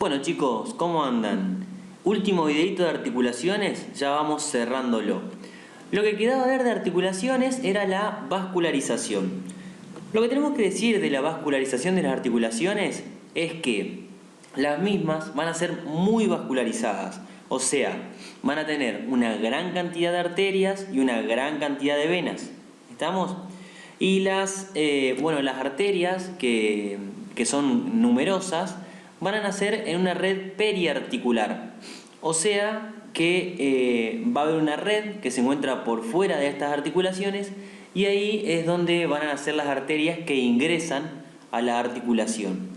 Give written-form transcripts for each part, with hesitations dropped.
Bueno chicos, ¿cómo andan? Último videito de articulaciones, ya vamos cerrándolo. Lo que quedaba ver de articulaciones era la vascularización. Lo que tenemos que decir de la vascularización de las articulaciones es que las mismas van a ser muy vascularizadas. O sea, van a tener una gran cantidad de arterias y una gran cantidad de venas. ¿Estamos? Y las arterias que son numerosas van a nacer en una red periarticular. O sea que va a haber una red que se encuentra por fuera de estas articulaciones y ahí es donde van a nacer las arterias que ingresan a la articulación.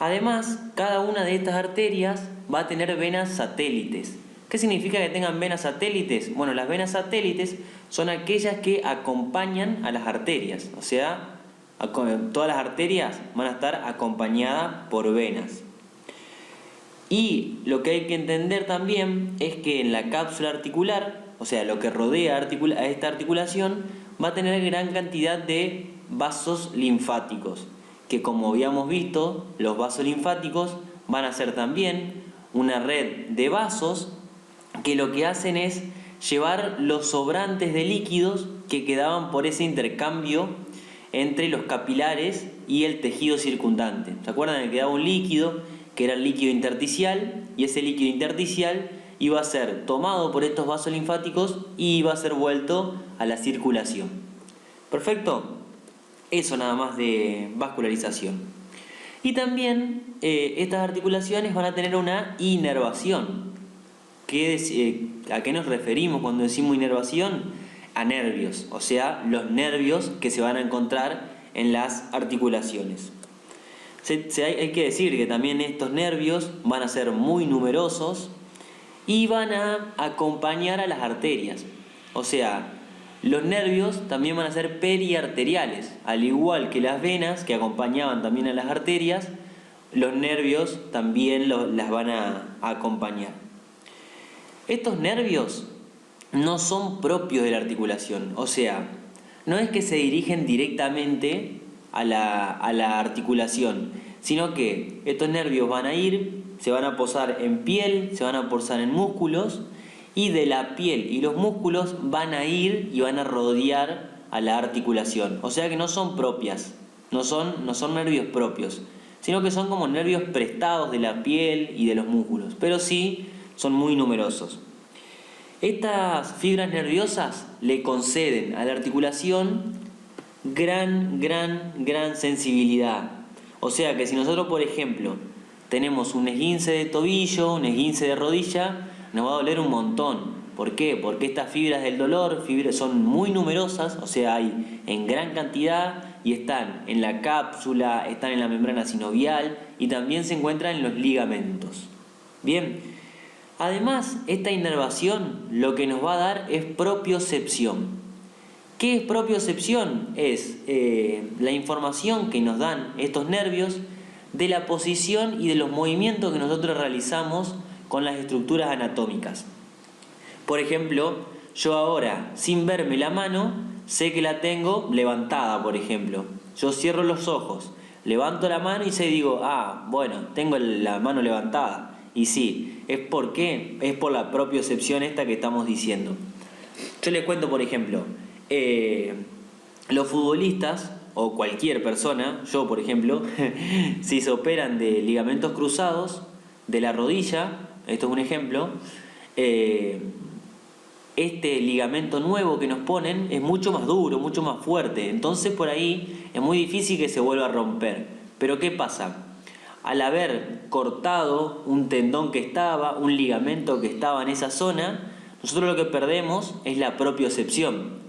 Además, cada una de estas arterias va a tener venas satélites. ¿Qué significa que tengan venas satélites? Bueno, las venas satélites son aquellas que acompañan a las arterias. O sea, todas las arterias van a estar acompañadas por venas. Y lo que hay que entender también es que en la cápsula articular, o sea, lo que rodea a esta articulación, va a tener gran cantidad de vasos linfáticos, que como habíamos visto, los vasos linfáticos van a ser también una red de vasos que lo que hacen es llevar los sobrantes de líquidos que quedaban por ese intercambio entre los capilares y el tejido circundante. ¿Se acuerdan que quedaba un líquido que era el líquido intersticial? Y ese líquido intersticial iba a ser tomado por estos vasos linfáticos y iba a ser vuelto a la circulación. ¿Perfecto? Eso nada más de vascularización. Y también estas articulaciones van a tener una inervación. ¿A qué nos referimos cuando decimos inervación? A nervios, o sea, los nervios que se van a encontrar en las articulaciones. Hay que decir que también estos nervios van a ser muy numerosos y van a acompañar a las arterias. O sea, los nervios también van a ser periarteriales, al igual que las venas que acompañaban también a las arterias, los nervios también las van a acompañar. Estos nervios no son propios de la articulación, o sea, no es que se dirigen directamente a la articulación, sino que estos nervios van a ir, se van a posar en piel, se van a posar en músculos, y de la piel y los músculos van a ir y van a rodear a la articulación. O sea que no son propias, no son nervios propios, sino que son como nervios prestados de la piel y de los músculos, pero sí son muy numerosos. Estas fibras nerviosas le conceden a la articulación gran sensibilidad. O sea que si nosotros, por ejemplo, tenemos un esguince de tobillo, un esguince de rodilla, nos va a doler un montón. ¿Por qué? Porque estas fibras del dolor son muy numerosas, o sea, hay en gran cantidad y están en la cápsula, están en la membrana sinovial y también se encuentran en los ligamentos. Bien. Además, esta inervación lo que nos va a dar es propiocepción. ¿Qué es propiocepción? Es la información que nos dan estos nervios de la posición y de los movimientos que nosotros realizamos con las estructuras anatómicas. Por ejemplo, yo ahora, sin verme la mano, sé que la tengo levantada, por ejemplo. Yo cierro los ojos, levanto la mano y digo, tengo la mano levantada. Y sí, es por la propiocepción esta que estamos diciendo. Yo les cuento, por ejemplo, los futbolistas o cualquier persona, yo por ejemplo, si se operan de ligamentos cruzados de la rodilla, esto es un ejemplo, este ligamento nuevo que nos ponen es mucho más duro, mucho más fuerte, entonces por ahí es muy difícil que se vuelva a romper. Pero ¿qué pasa? Al haber cortado un tendón que estaba, un ligamento que estaba en esa zona, nosotros lo que perdemos es la propiocepción.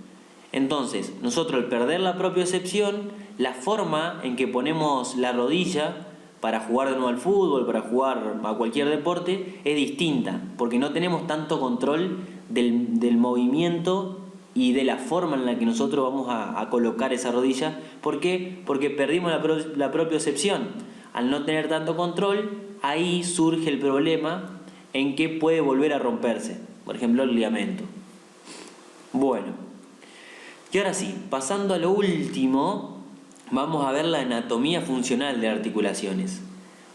Entonces, nosotros al perder la propiocepción, la forma en que ponemos la rodilla para jugar de nuevo al fútbol, para jugar a cualquier deporte, es distinta, porque no tenemos tanto control del movimiento y de la forma en la que nosotros vamos a colocar esa rodilla. ¿Por qué? Porque perdimos la propiocepción. Al no tener tanto control, ahí surge el problema en que puede volver a romperse, por ejemplo el ligamento. Bueno, y ahora sí, pasando a lo último, vamos a ver la anatomía funcional de articulaciones.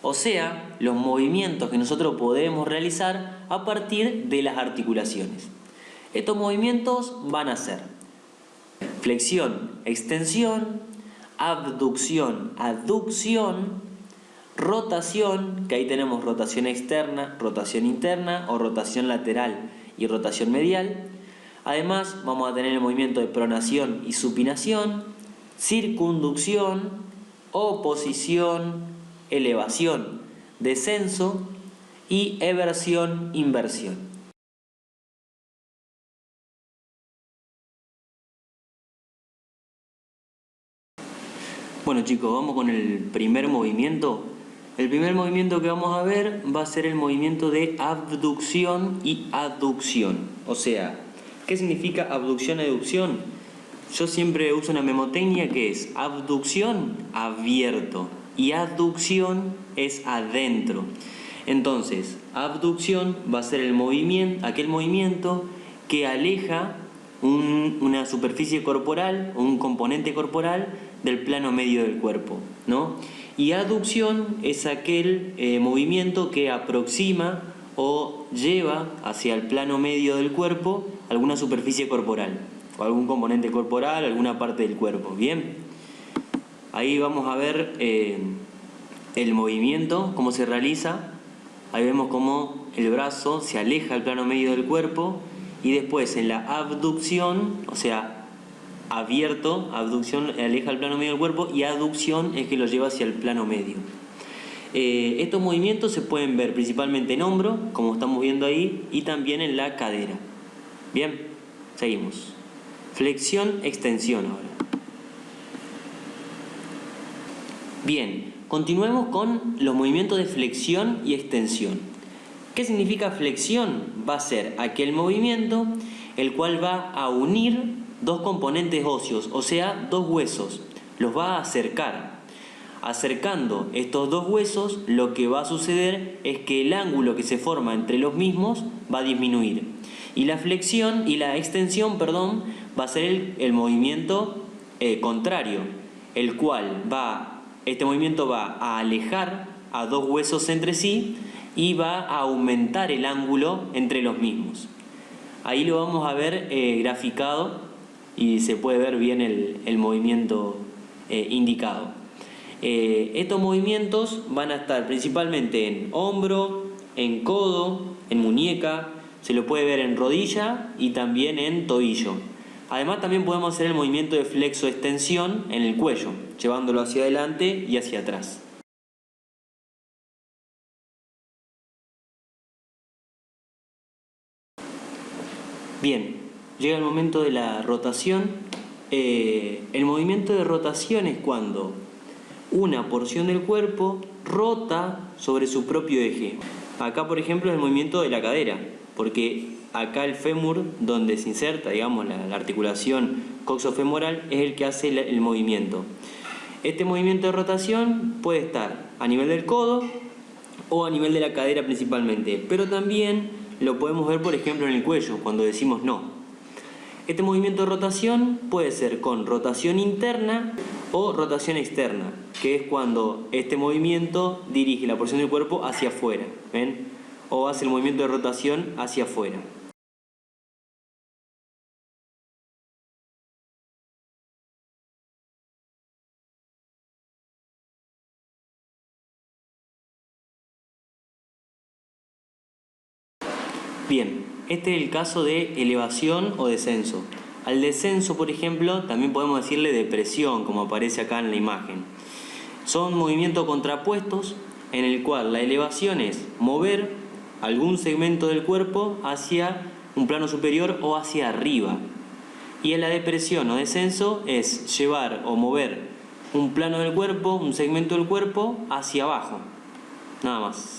o sea, los movimientos que nosotros podemos realizar a partir de las articulaciones. Estos movimientos van a ser flexión, extensión, abducción, aducción, rotación, que ahí tenemos rotación externa, rotación interna o rotación lateral y rotación medial. Además vamos a tener el movimiento de pronación y supinación, circunducción, oposición, elevación, descenso y eversión, inversión. Bueno chicos, vamos con el primer movimiento. El primer movimiento que vamos a ver va a ser el movimiento de abducción y aducción. O sea, ¿qué significa abducción y aducción? Yo siempre uso una memotecnia que es abducción, abierto, y aducción es adentro. Entonces, abducción va a ser el movimiento, aquel movimiento que aleja una superficie corporal o un componente corporal del plano medio del cuerpo, ¿no? Y aducción es aquel movimiento que aproxima o lleva hacia el plano medio del cuerpo alguna superficie corporal o algún componente corporal, alguna parte del cuerpo. Bien, ahí vamos a ver el movimiento, cómo se realiza. Ahí vemos cómo el brazo se aleja del plano medio del cuerpo y después en la abducción, o sea, abierto, abducción aleja el plano medio del cuerpo y aducción es que lo lleva hacia el plano medio. Estos movimientos se pueden ver principalmente en hombro, como estamos viendo ahí, y también en la cadera. Bien, seguimos. Flexión, extensión ahora. Bien, continuemos con los movimientos de flexión y extensión. ¿Qué significa flexión? Va a ser aquel movimiento el cual va a unir dos componentes óseos, o sea, dos huesos, los va a acercar. Acercando estos dos huesos, lo que va a suceder es que el ángulo que se forma entre los mismos va a disminuir. Y la flexión y la extensión, perdón, va a ser el movimiento contrario, el cual este movimiento va a alejar a dos huesos entre sí y va a aumentar el ángulo entre los mismos. Ahí lo vamos a ver graficado y se puede ver bien el movimiento indicado. Estos movimientos van a estar principalmente en hombro, en codo, en muñeca, se lo puede ver en rodilla y también en tobillo. Además también podemos hacer el movimiento de flexo-extensión en el cuello, llevándolo hacia adelante y hacia atrás. Bien, llega el momento de la rotación. El movimiento de rotación es cuando una porción del cuerpo rota sobre su propio eje. Acá, por ejemplo, es el movimiento de la cadera, porque acá el fémur, donde se inserta, digamos, la articulación coxofemoral, es el que hace el movimiento. Este movimiento de rotación puede estar a nivel del codo o a nivel de la cadera principalmente, pero también lo podemos ver, por ejemplo, en el cuello, cuando decimos no. Este movimiento de rotación puede ser con rotación interna o rotación externa, que es cuando este movimiento dirige la porción del cuerpo hacia afuera, ¿ven? O hace el movimiento de rotación hacia afuera. Bien, este es el caso de elevación o descenso. Al descenso, por ejemplo, también podemos decirle depresión, como aparece acá en la imagen. Son movimientos contrapuestos en el cual la elevación es mover algún segmento del cuerpo hacia un plano superior o hacia arriba. Y en la depresión o descenso es llevar o mover un plano del cuerpo, un segmento del cuerpo hacia abajo. Nada más.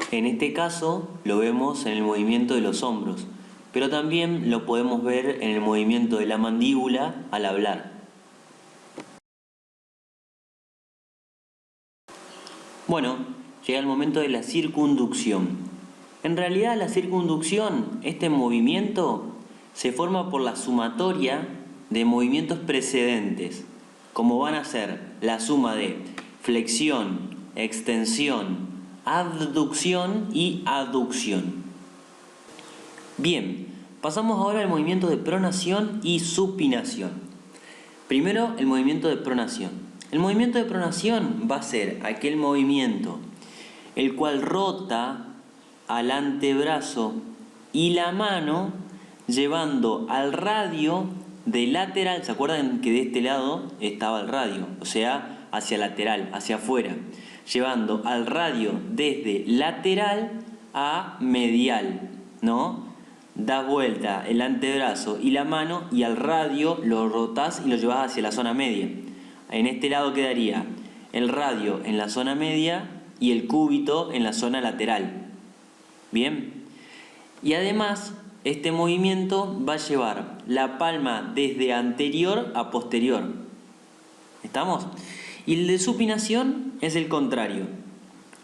En este caso lo vemos en el movimiento de los hombros, pero también lo podemos ver en el movimiento de la mandíbula al hablar. Bueno, llega el momento de la circunducción. En realidad la circunducción, este movimiento, se forma por la sumatoria de movimientos precedentes, como van a ser la suma de flexión, extensión, abducción y aducción. Bien, pasamos ahora al movimiento de pronación y supinación. Primero, el movimiento de pronación. El movimiento de pronación va a ser aquel movimiento el cual rota al antebrazo y la mano llevando al radio de lateral. ¿Se acuerdan que de este lado estaba el radio? O sea, hacia lateral, hacia afuera. Llevando al radio desde lateral a medial, ¿no? Das vuelta el antebrazo y la mano y al radio lo rotás y lo llevas hacia la zona media. En este lado quedaría el radio en la zona media y el cúbito en la zona lateral. Bien. Y además, este movimiento va a llevar la palma desde anterior a posterior. ¿Estamos? Y el de supinación es el contrario.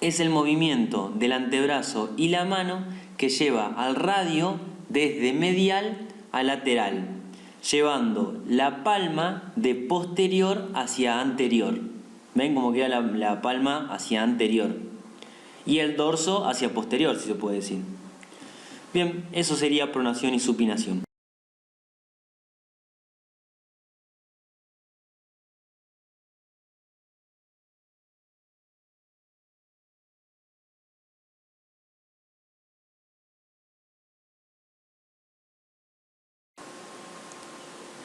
Es el movimiento del antebrazo y la mano que lleva al radio desde medial a lateral, llevando la palma de posterior hacia anterior. ¿Ven cómo queda la palma hacia anterior? Y el dorso hacia posterior, si se puede decir. Bien, eso sería pronación y supinación.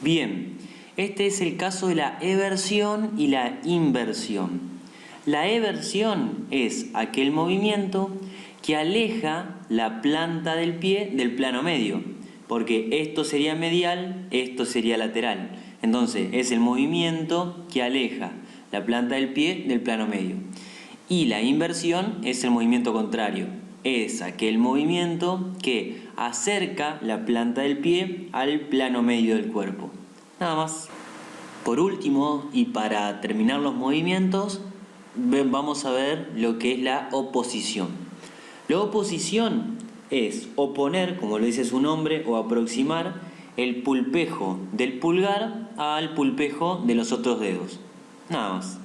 Bien, este es el caso de la eversión y la inversión. La eversión es aquel movimiento que aleja la planta del pie del plano medio, porque esto sería medial, esto sería lateral. Entonces es el movimiento que aleja la planta del pie del plano medio. Y la inversión es el movimiento contrario, es aquel movimiento que acerca la planta del pie al plano medio del cuerpo. Nada más. Por último, y para terminar los movimientos, vamos a ver lo que es la oposición. La oposición es oponer, como lo dice su nombre, o aproximar el pulpejo del pulgar al pulpejo de los otros dedos. Nada más.